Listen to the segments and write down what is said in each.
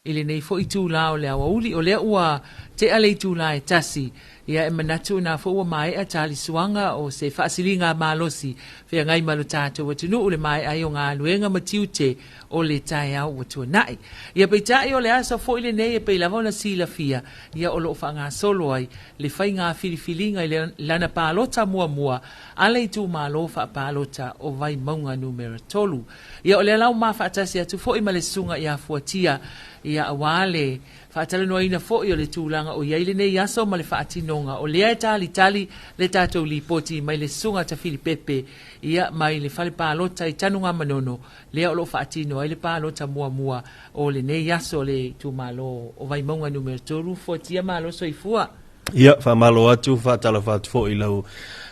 Ile nei fo I tū la o le awa uli o lea ua te ale I tū la e tasi. Ia e manatu na fo ua mai a tali suanga o se whaasilinga malosi whea ngai malu tātou watunu ule mai ai o ngā luenga matiute o le tai au watua nai. Ia pei tai o le asa fo ile nei e pei lava na sila fia. Ia o loo whanga solo ai le whai ngā filifilinga i lana pālota mua mua ale I tū malo wha pālota o vai maunga numero tolu. Ia o le lau maa whaatasi atu fo I male sunga ia fuatia ia awale whaatala noa ina fo I o le tūlanga o iaile nei aso ma le whaatinonga o lea e tali le tātou li poti mai le sunga ta Filipepe ia mai le whale pālota I tanunga manono lea o lo whaatino ai le pālota mua mua o le nei aso le tūmalo o vai maunga numero tolu fuatia malo soifua. Ia, whamalo atu, whaatala whaatu fo I lau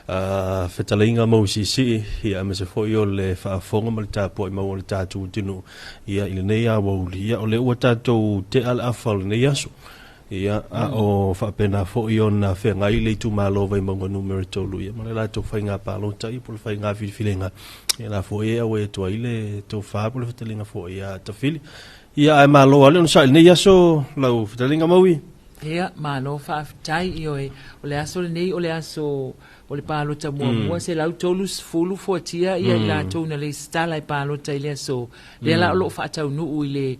whetalainga mausisi, ia me se fo I o le whaafonga ma le tāpua I maua le tātou tinu, ia I le nei a wauli, ia o le ua tātou te ala awha le nei aso, ia a o whaapena fo I o na whengai le tu malo vai maunga numero tolu, ia ma le lātou whainga pālota I po le whainga whiriwhirenga, ia la fo ia o e tua I le tau whaapo le whetalainga fo ia tawhili, ia ai malo ale on sa le nei aso lau whetalainga maui. Hea, malo whaafitai I oe, o le aso le nei, o le aso, o le pālota mua mua, se lau tolu fulu fuatia, ia I la tau na le stala I pālota I le aso, le la o lo whaatau nuu I le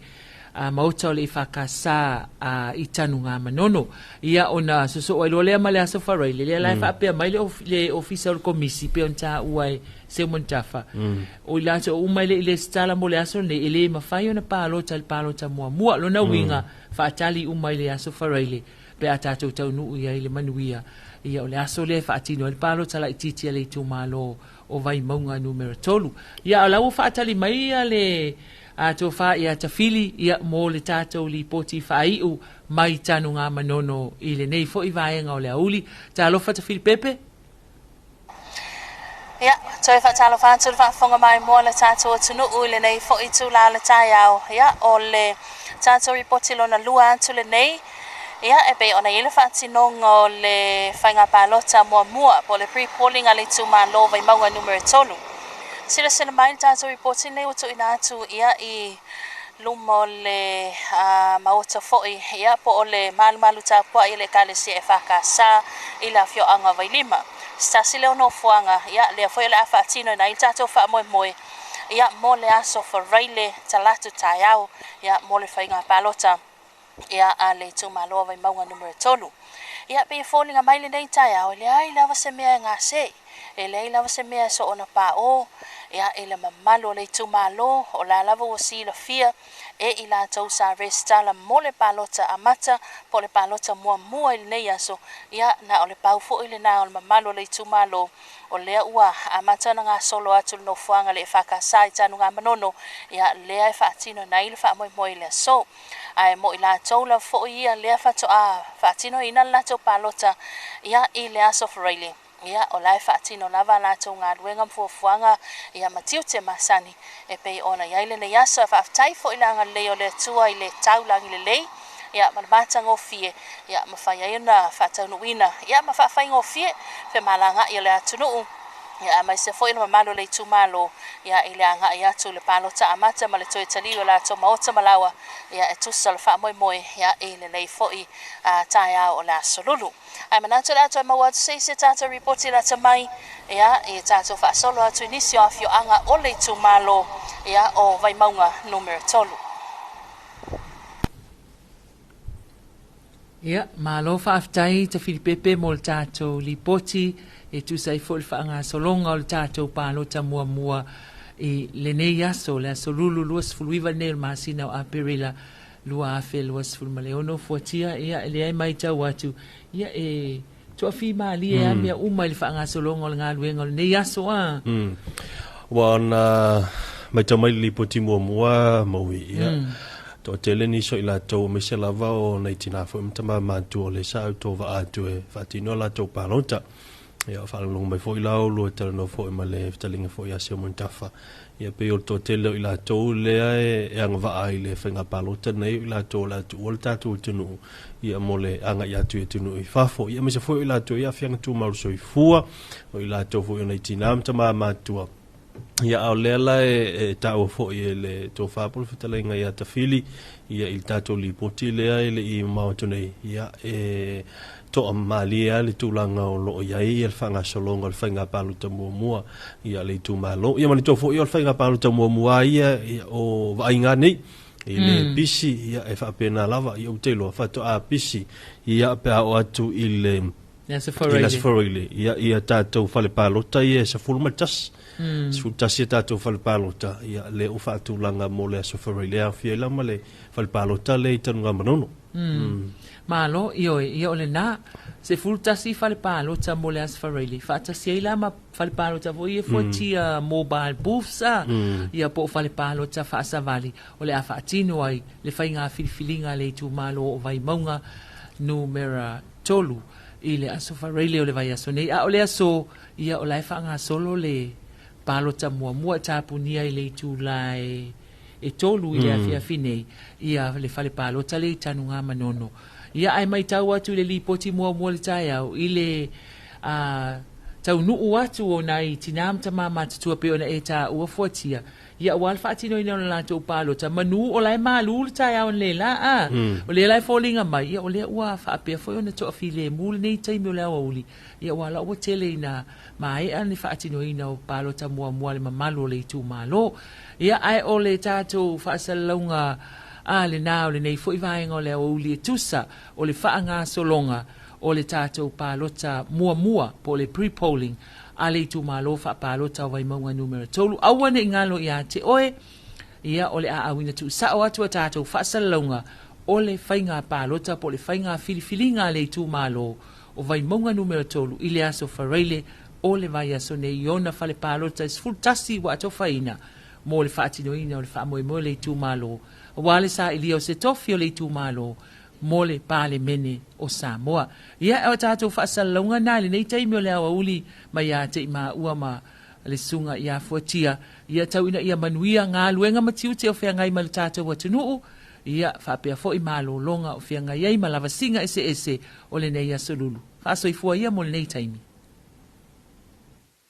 mauta o le I whakasa I tanu ngā manono, ia o na soso o lea ma le aso wharai, le lai whaapea mai le ofisa o le komisi, pe on tā uai se montafa, o I la so umai le I le stala mo le aso le ele mawhai o na pālota, le pālota mua mua, lo na winga, whaatali umai le aso wharaile, pe a tātou tau nuu ia I le manuia, ia o le aso le whaatino, le pālota la I titi le I tū malo o vai maunga numero tolu. Ia o lau whaatali mai ia le tō wha ia tawhili ia mō le tātou li poti whaiu mai tanu ngā manono I le nei fo I vaenga o le auli. Tā lofa tawhili Pepe? Ia, toi whaatalo whantu le whaafonga mai mō le tātou tunu ui le nei fo I tū la le tai au. Ia, o le tātou ripoti lona lua antu le nei. Ia, e pe ona ile whaatinonga o le whainga pālota mua mua po le pre-polling a le tū malo vai maunga numero tolu. Sila sena mai tātou ripoti nei utu ina atu ia I lumo le mauta foi ia po o le malu tāpua I le kalesi e whakasa I la whioanga vai lima. Stasi leo no fuanga ia le foi le awhaatino na I tātou wha moe moe ia mo le aso whareile talatu taiau ia mo le whainga pālota ia a le tūmaloa vai maunga numero tolu. Ia pe fōlinga mai le nei taiau le ai lava se mea ngā sei. E le lava se mea so ona pa o ia ele mamalo le tūmalo o la lava o si la fia e I la tau sa restala mo le pālota amata po le pālota mua mua I le nei aso ia na o le pau fo I le na o le mamalo le tūmalo o lea ua amata na ngā solo atu no fuanga le whakasa I tanu ngā manono ia lea e whaatino na I le wha moi le so ai mo I la tau la fo ia lea whato whaatino ina la tau pālota ia I le aso whareile ia o lai whaatino lava la tau ngā ruenga mfuafuanga ia matiu te masani e pei ona ia ile nei aso e whaafitai fo I la ngā leo le tua I le tau langi le lei ia malamata ngō fie ia mawhai ai na whaatau nuina ia mawhawhai ngō fie fe malanga I le atunuu ia mai se fo I mamalo le tūmalo ia I le anga I atu le pālota amata ma le toe talio la tō maota malawa ia e tusa le wha moe moe ia I le nei fo I tai au o la solulu. Ai manatu la toi mawatu se tātou ripoti la tamai ia I tātou wha solo atu inisio a fio anga o le tūmalo ia o vai maunga numero tolu. Ia, malo whaaftai ta Filipepe mo le tātou li poti e tu sai fo le whaanga solonga o le tātou pālota mua mua I le nei aso le aso lulu luas fuluiva nei masina o aperila lua afe luas fulmaleono fuatia ia ele ai mai tau atu ia e tua fi mali e amia uma le whaanga solonga o le ngā luenga o le nei aso Wana mai tau mai li poti mua mua maui ia to tele ni so ila to me se lava o nei tina fo mtama mantu o le sa to va atu e fatino la to palota ia fa long mai fo ila o lo eterno fo ma le ftalinga fo ia se montafa ia pe o to tele ila to le e anga va ai le fenga palota nei ila to la to o tatu tunu ia mole anga ia tu tunu I fa fo ia me se fo ila to ia fianga tu mal so I fua o ila to fo nei tina mtama mantu ia au lela e tau fo i le tō whāpulu whetalenga ia tawhili ia il tātou li poti lea i le i maotonei ia e to amalia le tūlanga o loo iai ia le whanga solonga le whainga paluta mua ia le tū malo ia mani tō fo i o le whainga paluta mua ia o vainga nei i le pisi ia e whapena lava i o teilo whato a pisi ia pe o atu i le Safarili ia tātou whale palota ia sa fulmatas Sutas ia tātou whale palota ia le o whaatulanga mo le Safarili a whia lama le whale palota le tanunga manono Malo ia o le nā se fultasi whale palota mo le Safarili whaatasi ia lama whale palota vo ia fuatia mobile booths ia po whale palota whaasavali o le a whaatino ai le whainga whiliwhilinga le tu malo o vai maunga numera tolu i le aso Safarili o le vai aso nei a o le aso ia o lai whaanga solo le palota mua tapunia i le tu lai e tolu i le afia finei ia le whale palota le tanunga manono ia ai mai tau atu le lipoti mua le tai au i le tau nuu atu o nai tinam tama matatua pe ona e ta ua fuatia ia wal fatino ina la to palota manu o lai malu le tai au le la o le lai fallinga mai ia o le ua fa pe foi ona to afile mul nei tai me la uli ia wala o tele ina mai an fatino ina o palota mua le mamalo le tu malo ia ai o le tato fa salonga le nao le nei foi vainga o le uli tusa o le faanga solonga o le tato palota mua po le pre-polling ale tu malo fa palota vai maunga numero tolu awane ngalo ia te oe ia ole a awina tu sa o atu tato fa salonga o le fainga palota po le fainga filifilinga le tu malo o vai maunga numero tolu ile aso Safarili o le vai aso ne iona fa le palota full tasi wa to faina mo le fatinoina o le fa mo le tu malo wale sa ilio se tofio le tu malo mole pale mene o Samoa ia o tatou whaasalonga nā le nei taimi o le awa uli mai a te ima ua ma le sunga ia fuatia ia tau ina ia manuia ngā luenga matiu te o whea ngai ma le tatou atunuu ia whapea fo i malo longa o whea ngai ai ma lava singa ese o le nei asolulu whaasoi fua ia mo le nei taimi